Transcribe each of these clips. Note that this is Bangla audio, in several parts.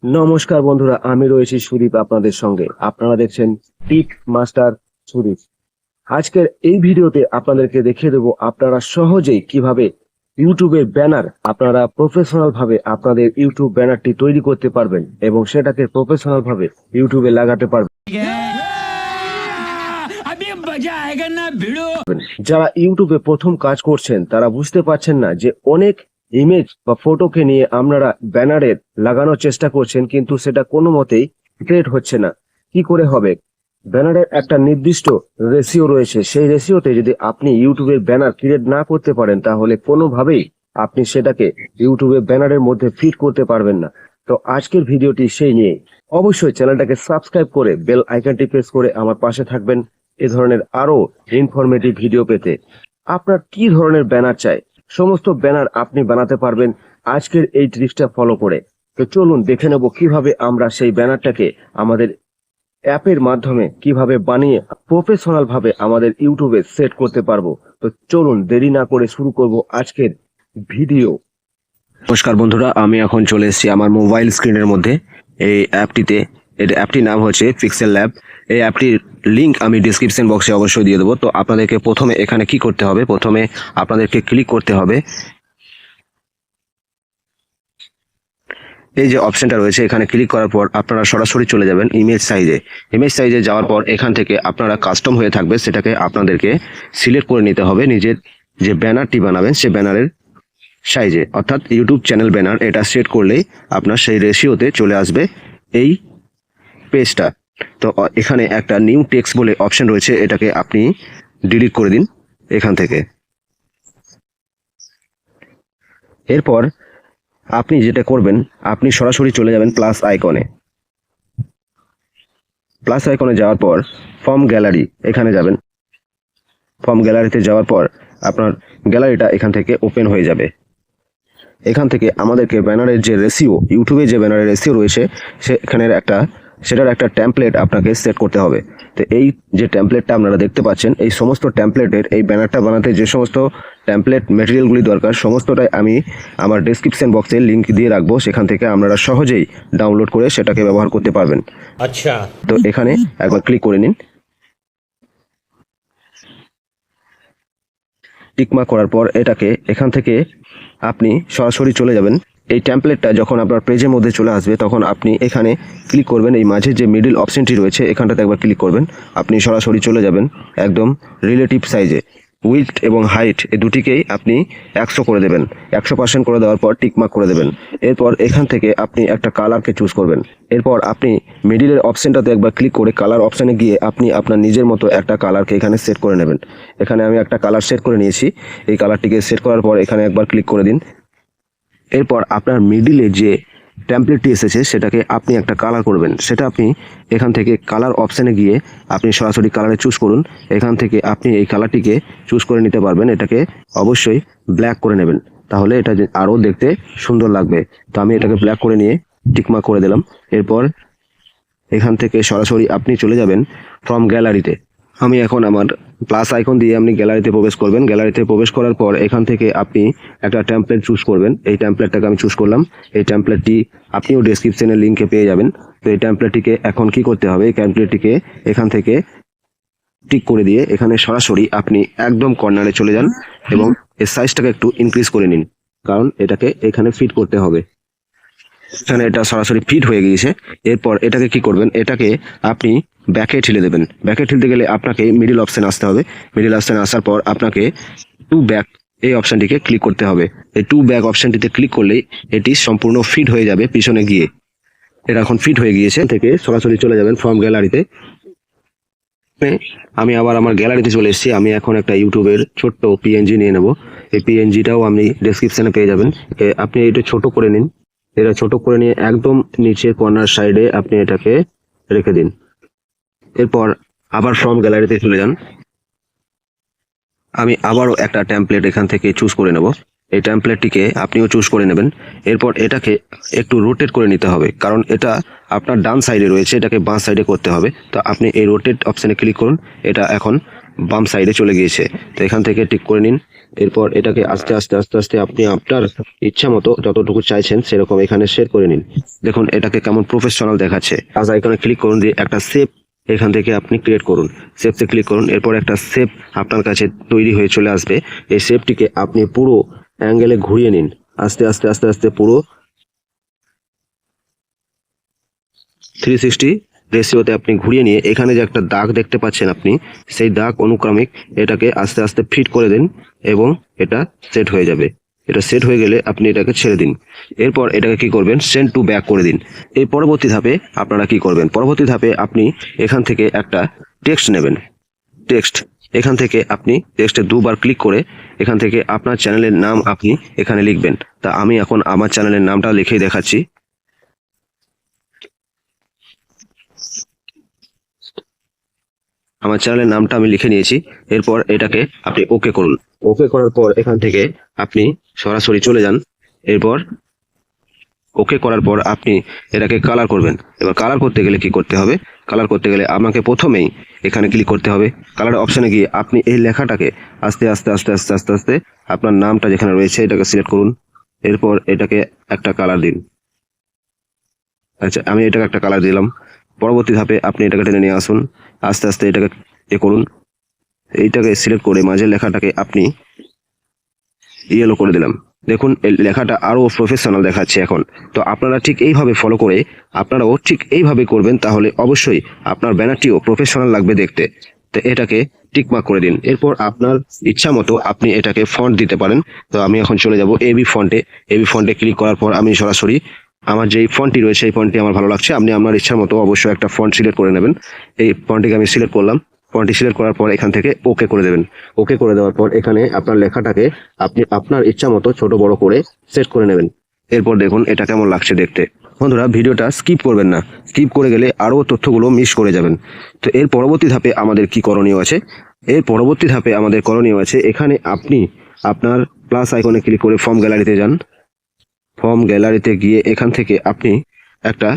নমস্কার বন্ধুরা, আমি রয়েছি সুদীপ আপনাদের সঙ্গে। আপনারা দেখছেন টিক মাস্টার সুদীপ। আজকের এই ভিডিওতে আপনাদেরকে দেখিয়ে দেবো আপনারা সহজেই কিভাবে ইউটিউবের ব্যানার আপনারা প্রফেশনাল ভাবে আপনাদের ইউটিউব ব্যানারটি তৈরি করতে পারবেন এবং সেটাকে প্রফেশনাল ভাবে ইউটিউবে লাগাতে পারবেন। যারা ইউটিউবে প্রথম কাজ করছেন তারা বুঝতে পারছেন না যে অনেক ইমেজ বা ফটোকে নিয়ে আপনারা ব্যানারের লাগানোর চেষ্টা করছেন, কিন্তু সেটা কোনো মতেই ক্রিয়েট হচ্ছে না। কি করে হবে? ব্যানারের একটা নির্দিষ্ট রেশিও রয়েছে, সেই রেশিওতে যদি আপনি ইউটিউবের ব্যানার ক্রিয়েট না করতে পারেন তাহলে কোনোভাবেই আপনি সেটাকে ইউটিউবে ব্যানারের মধ্যে ফিট করতে পারবেন না। তো আজকের ভিডিওটি সেই নিয়ে। অবশ্যই চ্যানেলটাকে সাবস্ক্রাইব করে বেল আইকনটি প্রেস করে আমার পাশে থাকবেন এ ধরনের আরো ইনফরমেটিভ ভিডিও পেতে। আপনার কি ধরনের ব্যানার চাই, সমস্ত ব্যানার আপনি বানাতে পারবেন আজকের এই ট্রিক্সটা ফলো করে। তো চলুন দেখে নেব কিভাবে আমরা সেই ব্যানারটাকে আমাদের অ্যাপের মাধ্যমে কিভাবে বানিয়ে প্রফেশনাল ভাবে আমাদের ইউটিউবে সেট করতে পারবো। তো চলুন দেরি না করে শুরু করব আজকের ভিডিও। নমস্কার বন্ধুরা, আমি এখন চলে এসেছি আমার মোবাইল স্ক্রিনের মধ্যে এই অ্যাপটিতে। এই অ্যাপটির নাম হচ্ছে পিক্সেল ল্যাব। এই অ্যাপটির লিংক আমি ডিসক্রিপশন বক্সে অবশ্যই দিয়ে দেবো। তো আপনাদেরকে প্রথমে এখানে কি করতে হবে, প্রথমে আপনাদেরকে ক্লিক করতে হবে এই যে অপশনটা রয়েছে, এখানে ক্লিক করার পর আপনারা সরাসরি চলে যাবেন ইমেজ সাইজে। ইমেজ সাইজে যাওয়ার পর এখান থেকে আপনারা কাস্টম হয়ে থাকবে, সেটাকে আপনাদেরকে সিলেক্ট করে নিতে হবে নিজের যে ব্যানারটি বানাবেন সে ব্যানারের সাইজে, অর্থাৎ ইউটিউব চ্যানেল ব্যানার। এটা সেট করলেই আপনার সেই রেশিওতে চলে আসবে এই পেজটা। তো এখানে একটা নিউ টেক্সট বলে অপশন রয়েছে, এটাকে আপনি ডিলিট করে দিন এখান থেকে। এরপর আপনি যেটা করবেন, আপনি সরাসরি চলে যাবেন প্লাস আইকনে। প্লাস আইকনে যাওয়ার পর ফর্ম গ্যালারি এখানে যাবেন। ফর্ম গ্যালারিতে যাওয়ার পর আপনার গ্যালারিটা এখান থেকে ওপেন হয়ে যাবে। এখান থেকে আমাদেরকে ব্যানারের যে রেশিও, ইউটিউবে যে ব্যানারের রেশিও রয়েছে সেটার একটা টেমপ্লেট আপনাকে সেট করতে হবে। তো এই যে টেমপ্লেটটা আপনারা দেখতে পাচ্ছেন, এই সমস্ত টেমপ্লেটের এই ব্যানারটা বানাতে যে সমস্ত টেমপ্লেট মেটেরিয়ালগুলি দরকার সমস্তটাই আমি আমার ডেসক্রিপশন বক্সে লিংক দিয়ে রাখবো, সেখান থেকে আপনারা সহজেই ডাউনলোড করে সেটাকে ব্যবহার করতে পারবেন। আচ্ছা, তো এখানে একবার ক্লিক করে নিন। টিকমার্ক করার পর এটাকে এখান থেকে আপনি সরাসরি চলে যাবেন। এই টেমপ্লেটটা যখন আপনার পেজের মধ্যে চলে আসবে তখন আপনি এখানে ক্লিক করবেন, এই মাঝে যে মিডল অপশনটি রয়েছে এখানটাতে একবার ক্লিক করবেন। আপনি সরাসরি চলে যাবেন একদম রিলেটিভ সাইজে। উইডথ এবং হাইট এই দুটিকেই আপনি 100 করে দেবেন। 100% করে দেওয়ার পর টিকমার্ক করে দেবেন। এরপর এখান থেকে আপনি একটা কালারকে চুজ করবেন। এরপর আপনি মিডিলের অপশনটাতে একবার ক্লিক করে কালার অপশানে গিয়ে আপনি আপনার নিজের মতো একটা কালারকে এখানে সেট করে নেবেন। এখানে আমি একটা কালার সেট করে নিয়েছি। এই কালারটিকে সেট করার পর এখানে একবার ক্লিক করে দিন। এরপর আপনার মিডিলে যে টেমপ্লেটটি এসেছে সেটাকে আপনি একটা কালার করবেন। সেটা আপনি এখান থেকে কালার অপশানে গিয়ে আপনি সরাসরি কালারে চুজ করুন। এখান থেকে আপনি এই কালারটিকে চুজ করে নিতে পারবেন। এটাকে অবশ্যই ব্ল্যাক করে নেবেন, তাহলে এটা আরও দেখতে সুন্দর লাগবে। তো আমি এটাকে ব্ল্যাক করে নিয়ে টিকমার্ক করে দিলাম। এরপর এখান থেকে সরাসরি আপনি চলে যাবেন ফ্রম গ্যালারিতে। আমি এখন আমার প্লাস আইকন দিয়ে আপনি গ্যালারিতে প্রবেশ করবেন। গ্যালারিতে প্রবেশ করার পর এখান থেকে আপনি একটা টেমপ্লেট চুজ করবেন। এই টেমপ্লেটটাকে আমি চুজ করলাম। এই টেমপ্লেটটি আপনিও ডেসক্রিপশনের লিঙ্কে পেয়ে যাবেন। তো এই টেমপ্লেটটিকে এখন কি করতে হবে, এই টেমপ্লেটটিকে এখান থেকে টিক করে দিয়ে এখানে সরাসরি আপনি একদম কর্নারে চলে যান এবং এর সাইজটাকে একটু ইনক্রিজ করে নিন, কারণ এটাকে এখানে ফিট করতে হবে। এখানে এটা সরাসরি ফিট হয়ে গিয়েছে। এরপর এটাকে কি করবেন, এটাকে আপনি ব্যাকে ঠেলে দেবেন। ব্যাকে ঠেলতে গেলে আপনাকে মিডিল অপশানে আসতে হবে। মিডিল অপশানে আসার পর আপনাকে টু ব্যাক এই অপশানটিকে ক্লিক করতে হবে। এই টু ব্যাক অপশানটিতে ক্লিক করলেই এটি সম্পূর্ণ ফিট হয়ে যাবে পিছনে গিয়ে। এটা এখন ফিট হয়ে গিয়েছে। থেকে সরাসরি চলে যাবেন ফ্রম গ্যালারিতে। আমি আবার আমার গ্যালারিতে চলে এসেছি। আমি এখন একটা ইউটিউবের ছোট্ট পিএনজি নিয়ে নেব। এই পিএনজিটাও আপনি ডেসক্রিপশনে পেয়ে যাবেন। আপনি এটা ছোট করে নিন। এটা ছোট করে নিয়ে একদম নিচের কর্নার সাইডে আপনি এটাকে রেখে দিন। এরপর আবার ফ্রম গ্যালারিতে চলে যান। আমি আবারও একটা টেমপ্লেট এখান থেকে চুজ করে নেব। এই টেমপ্লেটটিকে আপনিও চুজ করে নেবেন। এরপর এটাকে একটু রোটেট করে নিতে হবে, কারণ এটা আপনার ডান সাইডে রয়েছে, এটাকে বাম সাইডে করতে হবে। তো আপনি এই রোটেট অপশানে ক্লিক করুন। এটা এখন বাম সাইডে চলে গিয়েছে। তো এখান থেকে টিক করে নিন। এরপর এটাকে আস্তে আস্তে আস্তে আস্তে আপনি আপনার ইচ্ছা মতো যতটুকু চাইছেন সেরকম এখানে সেট করে নিন। দেখুন এটাকে কেমন প্রফেশনাল দেখাচ্ছে। আজ আইকনে ক্লিক করুন, দিয়ে একটা শেপ এখান থেকে আপনি ক্রিয়েট করুন। শেপতে ক্লিক করুন, এরপর একটা শেপ আপনার কাছে তৈরি হয়ে চলে আসবে। এই শেপটিকে আপনি পুরো অ্যাঙ্গেলে ঘুরিয়ে নিন, আস্তে আস্তে আস্তে আস্তে পুরো 360 রেশিওতে আপনি ঘুরিয়ে নিয়ে এখানে যে একটা দাগ দেখতে পাচ্ছেন আপনি, সেই দাগ অনুক্রমিক এটাকে আস্তে আস্তে ফিট করে দিন এবং এটা সেট হয়ে যাবে। এটা সেট হয়ে গেলে আপনি এটাকে ছেড়ে দিন। এরপর এটাকে কি করবেন, সেন্ড টু ব্যাক করে দিন। এই পরবর্তী ধাপে আপনারা কি করবেন, পরবর্তী ধাপে আপনি এখান থেকে একটা টেক্সট নেবেন। টেক্সট এখান থেকে আপনি টেক্সটে দুবার ক্লিক করে এখান থেকে আপনার চ্যানেলের নাম আপনি এখানে লিখবেন। তা আমি এখন আমার চ্যানেলের নামটা লিখেই দেখাচ্ছি। আমার চ্যানেলের নামটা আমি লিখে নিয়েছি। এরপর এটাকে আপনি ওকে করুন। ওকে করার পর এখান থেকে আপনি সরাসরি চলে যান। এরপর ওকে করার পর আপনি এটাকে কালার করবেন। এবার কালার করতে গেলে কি করতে হবে, কালার করতে গেলে আমাকে প্রথমেই এখানে ক্লিক করতে হবে। কালার অপশানে গিয়ে আপনি এই লেখাটাকে আস্তে আস্তে আস্তে আস্তে আস্তে আস্তে আপনার নামটা যেখানে রয়েছে এটাকে সিলেক্ট করুন। এরপর এটাকে একটা কালার দিন। আচ্ছা, আমি এটাকে একটা কালার দিলাম। পরবর্তী ধাপে আপনি এটাকে টেনে নিয়ে আসুন, আস্তে আস্তে এটাকে করুন। এইটাকে সিলেক্ট করে মাঝের লেখাটাকে আপনি ইয়েলো করে দিলাম। দেখুন এই লেখাটা আরো প্রফেশনাল দেখাচ্ছে এখন। তো আপনারা ঠিক এইভাবে ফলো করে আপনারাও ঠিক এইভাবে করবেন, তাহলে অবশ্যই আপনার ব্যানারটিও প্রফেশনাল লাগবে দেখতে। তো এটাকে টিকমার্ক করে দিন। এরপর আপনার ইচ্ছা মতো আপনি এটাকে ফন্ট দিতে পারেন। তো আমি এখন চলে যাব এবি ফন্টে। এবি ফন্টে ক্লিক করার পর আমি সরাসরি আমার যেই ফন্টটি রয়েছে এই ফন্টটি আমার ভালো লাগছে। আপনি আপনার ইচ্ছার মতো অবশ্যই একটা ফন্ট সিলেক্ট করে নেবেন। এই ফন্টটিকে আমি সিলেক্ট করলাম। ফন্টটি সিলেক্ট করার পর এখান থেকে ওকে করে দেবেন। ওকে করে দেওয়ার পর এখানে আপনার লেখাটাকে আপনি আপনার ইচ্ছা মতো ছোট বড় করে সেট করে নেবেন। এরপর দেখুন এটা কেমন লাগছে দেখতে। বন্ধুরা ভিডিওটা স্কিপ করবেন না, স্কিপ করে গেলে আরও তথ্যগুলো মিস করে যাবেন। তো এর পরবর্তী ধাপে আমাদের কি করণীয় আছে, এর পরবর্তী ধাপে আমাদের করণীয় আছে এখানে আপনি আপনার প্লাস আইকনে ক্লিক করে ফর্ম গ্যালারিতে যান। ফর্ম গ্যালারিতে গিয়ে এখান থেকে আপনি একটা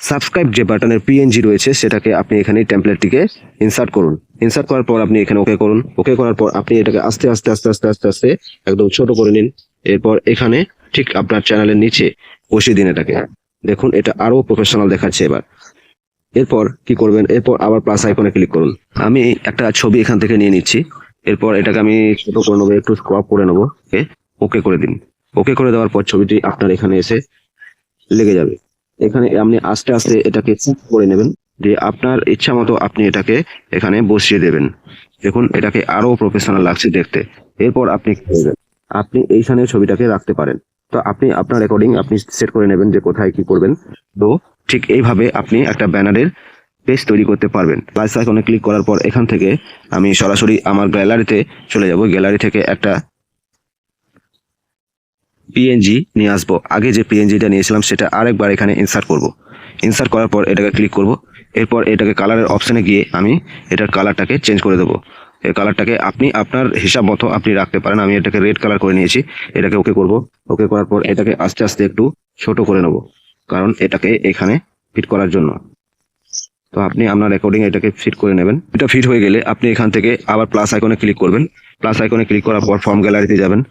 সাবস্ক্রাইব যে বাটনের পিএনজি রয়েছে সেটাকে আপনি এখানে টেমপ্লেটটিকে ইনসার্ট করুন। ইনসার্ট করার পর আপনি এখানে ওকে করুন। ওকে করার পর আপনি এটাকে আস্তে আস্তে আস্তে আস্তে আস্তে আস্তে একদম ছোট করে নিন। এরপর এখানে ঠিক আপনার চ্যানেলের নিচে বসিয়ে দিন এটাকে। দেখুন এটা আরো প্রফেশনাল দেখাচ্ছে এবার। এরপর কি করবেন, এরপর আবার প্লাস আইকনে ক্লিক করুন। আমি একটা ছবি এখান থেকে নিয়ে নিচ্ছি। এরপর এটাকে আমি ছোট করে নেবো, একটু ক্রপ করে নেবো। ওকে করে দিন। ওকে করে দেওয়ার পর ছবিটি আপনার এখানে এসে লেগে যাবে। এখানে আপনি আস্তে আস্তে এটাকে চেক করে নেবেন, যে আপনার ইচ্ছা মতো আপনি এটাকে এখানে বসিয়ে দেবেন। দেখুন এটাকে আরো প্রফেশনাল লাগছে দেখতে। এরপর আপনি কি করবেন, আপনি এইখানে ছবিটাকে রাখতে পারেন। তো আপনি আপনার রেকর্ডিং আপনি সেট করে নেবেন যে কোথায় কি করবেন। তো ঠিক এইভাবে আপনি একটা ব্যানারের পেজ তৈরি করতে পারবেন। প্লাস আইকনে ক্লিক করার পর এখান থেকে আমি সরাসরি আমার গ্যালারিতে চলে যাব। গ্যালারি থেকে একটা পিএনজি নিয়ে আসবো। আগে যে পিএনজিটা নিয়েছিলাম সেটা আরেকবার এখানে ইনসার্ট করব। ইনসার্ট করার পর এটাকে ক্লিক করব। এরপর এটাকে কালারের অপশানে গিয়ে আমি এটার কালারটাকে চেঞ্জ করে দেবো। এই কালারটাকে আপনি আপনার হিসাব মতো আপনি রাখতে পারেন। আমি এটাকে রেড কালার করে নিয়েছি। এটাকে ওকে করব। ওকে করার পর এটাকে আস্তে আস্তে একটু ছোট করে নেব, কারণ এটাকে এখানে ফিট করার জন্য। তো আপনি আপনার রেকর্ডিং এটাকে ফিট করে নেবেন। এটা ফিট হয়ে গেলে আপনি এখান থেকে আবার প্লাস আইকনে ক্লিক করবেন। প্লাস আইকনে ক্লিক করার পর ফর্ম গ্যালারিতে যাবেন।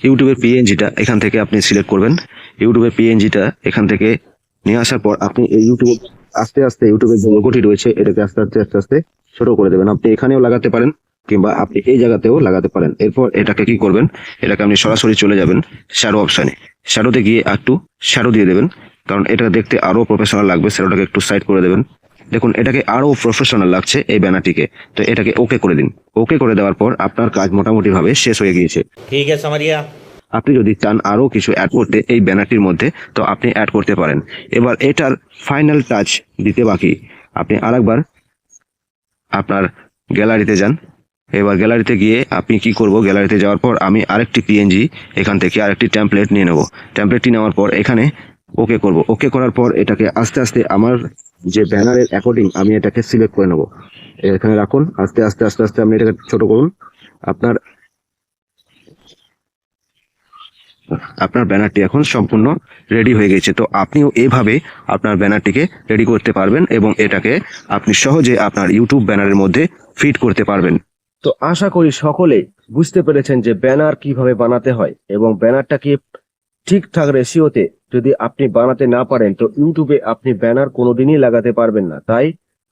ইউটিউবের পিএনজিটা এখান থেকে আপনি সিলেক্ট করবেন। ইউটিউবের পিএনজিটা এখান থেকে নিয়ে আসার পর আপনি এই ইউটিউব আস্তে আস্তে ইউটিউবের যে লোগোটি রয়েছে এটাকে আস্তে আস্তে আস্তে আস্তে ছোট করে দেবেন। আপনি এখানেও লাগাতে পারেন কিংবা আপনি এই জায়গাতেও লাগাতে পারেন। এরপর এটাকে কি করবেন, এটাকে আপনি সরাসরি চলে যাবেন শ্যাডো অপশানে। শ্যাডোতে গিয়ে একটু শ্যাডো দিয়ে দেবেন, কারণ এটা দেখতে আরো প্রফেশনাল লাগবে। শ্যাডোটাকে একটু সাইড করে দেবেন। দেখুন এটাকে আরো প্রফেশনাল লাগছে এই ব্যানারটিকে। তো এটাকে ওকে করে দিন। ওকে করে দেওয়ার পর আপনার কাজ মোটামুটি ভাবে শেষ হয়ে গিয়েছে। ठीक है समझिया। আপনি যদি চান আরো কিছু অ্যাড করতে এই ব্যানারটির মধ্যে, তো আপনি অ্যাড করতে পারেন। এবার এটার ফাইনাল টাচ দিতে বাকি। আপনি আরেকবার আপনার গ্যালারিতে যান। এবার গ্যালারিতে গিয়ে আপনি কি করব, গ্যালারিতে যাওয়ার পর আমি আরেকটি পিএনজি এখান থেকে আরেকটি টেমপ্লেট নিয়ে নেব। টেমপ্লেটটি নেওয়ার পর এখানে ওকে করব। ওকে করার পর এটাকে আস্তে আস্তে আমার যে ব্যানারের অ্যাকর্ডিং আমি এটাকে সিলেক্ট করে নেব। এখানে রাখুন। আস্তে আস্তে আস্তে আস্তে আপনি এটাকে ছোট করুন। আপনার ব্যানারটি এখন সম্পূর্ণ রেডি হয়ে গেছে। তো আপনিও এইভাবে আপনার ব্যানারটিকে রেডি করতে পারবেন এবং এটাকে আপনি সহজে আপনার ইউটিউব ব্যানারের মধ্যে ফিট করতে পারবেন। তো আশা করি সকলেই বুঝতে পেরেছেন যে ব্যানার কিভাবে বানাতে হয় এবং ব্যানারটাকে ঠিকঠাক রেশিওতে যদি আপনি বানাতে না পারেন তো ইউটিউবে আপনি ব্যানার কোনোদিনই লাগাতে পারবেন না। তাই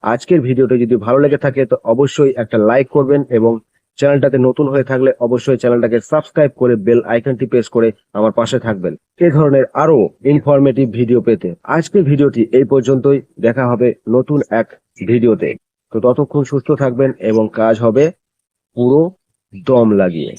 আজকের ভিডিওটা যদি ভালো লেগে থাকে তো অবশ্যই একটা লাইক করবেন এবং চ্যানেলটাতে নতুন হয়ে থাকলে অবশ্যই চ্যানেলটাকে সাবস্ক্রাইব করে বেল আইকনটি প্রেস করে আমার পাশে থাকবেন এই ধরনের আরো ইনফরমেটিভ ভিডিও পেতে। আজকের ভিডিওটি এই পর্যন্তই, দেখা হবে নতুন এক ভিডিওতে। তো ততক্ষণ সুস্থ থাকবেন এবং কাজ হবে পুরো দম লাগিয়ে।